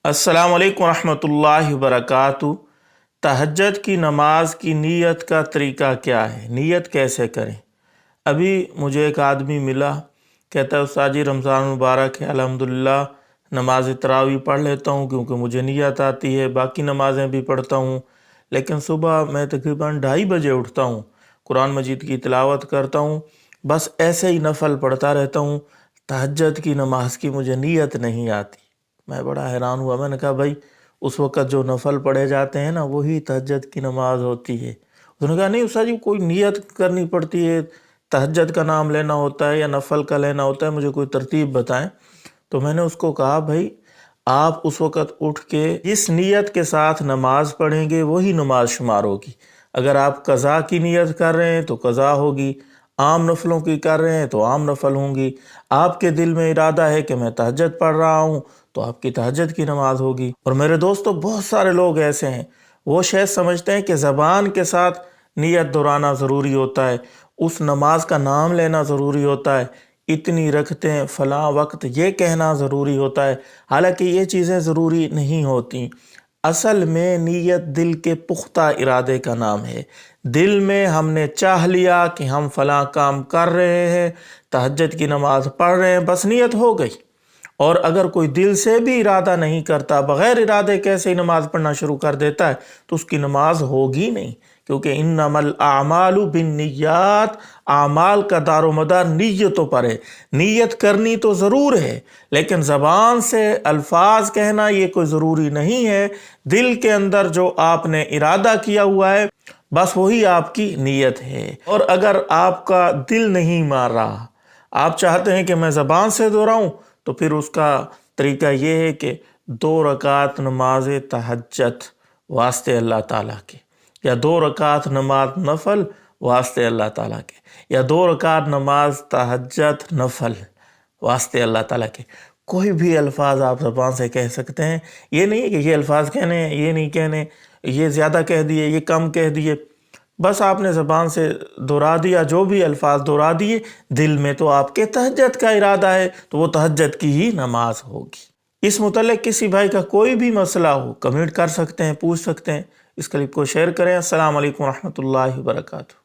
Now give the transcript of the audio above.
अस्सलाम वालेकुम रहमतुल्लाहि वबरकातुहू। तहज्जुद की नमाज की नीयत का तरीका क्या है, नीयत कैसे करें? अभी मुझे एक आदमी मिला, कहता है उस्ताद जी रमज़ान मुबारक है, अल्हम्दुलिल्लाह नमाज तरावी पढ़ लेता हूँ क्योंकि मुझे नीयत आती है, बाकी नमाज़ें भी पढ़ता हूँ, लेकिन सुबह मैं तकरीबन 2:30 बजे उठता हूँ, कुरान मजीद की तिलावत करता हूँ, बस ऐसे ही नफल पढ़ता रहता हूँ, तहज्जुद की नमाज की मुझे नीयत नहीं आती। मैं बड़ा हैरान हुआ। मैंने कहा भाई उस वक़्त जो नफल पढ़े जाते हैं ना वही तहज्जुद की नमाज होती है। उन्होंने कहा नहीं उस्ताद जी कोई नियत करनी पड़ती है, तहज्जुद का नाम लेना होता है या नफल का लेना होता है, मुझे कोई तरतीब बताएं। तो मैंने उसको कहा भाई आप उस वक़्त उठ के जिस नीयत के साथ नमाज पढ़ेंगे वही नमाज शुमार होगी। अगर आप क़ज़ा की नीयत कर रहे हैं तो क़ज़ा होगी, आम नफलों की कर रहे हैं तो आम नफल होंगी। आपके दिल में इरादा है कि मैं तहज्जुद पढ़ रहा हूँ तो आपकी तहज्जुद की नमाज होगी। और मेरे दोस्तों बहुत सारे लोग ऐसे हैं, वो शायद समझते हैं कि ज़बान के साथ नियत दोहराना ज़रूरी होता है, उस नमाज का नाम लेना ज़रूरी होता है, इतनी रखते हैं फ़लाँ वक्त ये कहना ज़रूरी होता है। हालांकि ये चीज़ें ज़रूरी नहीं होती। असल में नीयत दिल के पुख्ता इरादे का नाम है। दिल में हमने चाह लिया कि हम फ़लाँ काम कर रहे हैं, तहज्जुद की नमाज पढ़ रहे हैं, बस नीयत हो गई। और अगर कोई दिल से भी इरादा नहीं करता, बग़ैर इरादे कैसे ही नमाज पढ़ना शुरू कर देता है तो उसकी नमाज होगी नहीं, क्योंकि इन्नमल आमालु बिन्नियात, आमाल का दारोमदार नीयतों पर है। नीयत करनी तो ज़रूर है लेकिन ज़बान से अल्फाज कहना ये कोई ज़रूरी नहीं है। दिल के अंदर जो आपने इरादा किया हुआ है बस वही आपकी नीयत है। और अगर आपका दिल नहीं मान रहा, आप चाहते हैं कि मैं ज़बान से दोहराऊं, तो फिर उसका तरीका ये है कि 2 रकात नमाज तहज्जुद वास्ते अल्लाह ताला के, या 2 रकात नमाज नफल वास्ते अल्लाह ताला के, या 2 रकात नमाज तहज्जुद नफल वास्ते अल्लाह ताला के। कोई भी अल्फाज आप ज़बान से कह सकते हैं। ये नहीं है कि ये अल्फाज कहने हैं, ये नहीं कहने, ये ज़्यादा कह दिए, ये कम कह दिए, बस आपने ज़बान से दोहरा दिया, जो भी अल्फाज दोहरा दिए, दिल में तो आपके तहज्जुद का इरादा है तो वो तहज्जुद की ही नमाज होगी। इस मुतल्लिक़ किसी भाई का कोई भी मसला हो कमेंट कर सकते हैं, पूछ सकते हैं। इस क्लिप को शेयर करें। अस्सलाम वालेकुम रहमतुल्लाहि व बरकातुहू।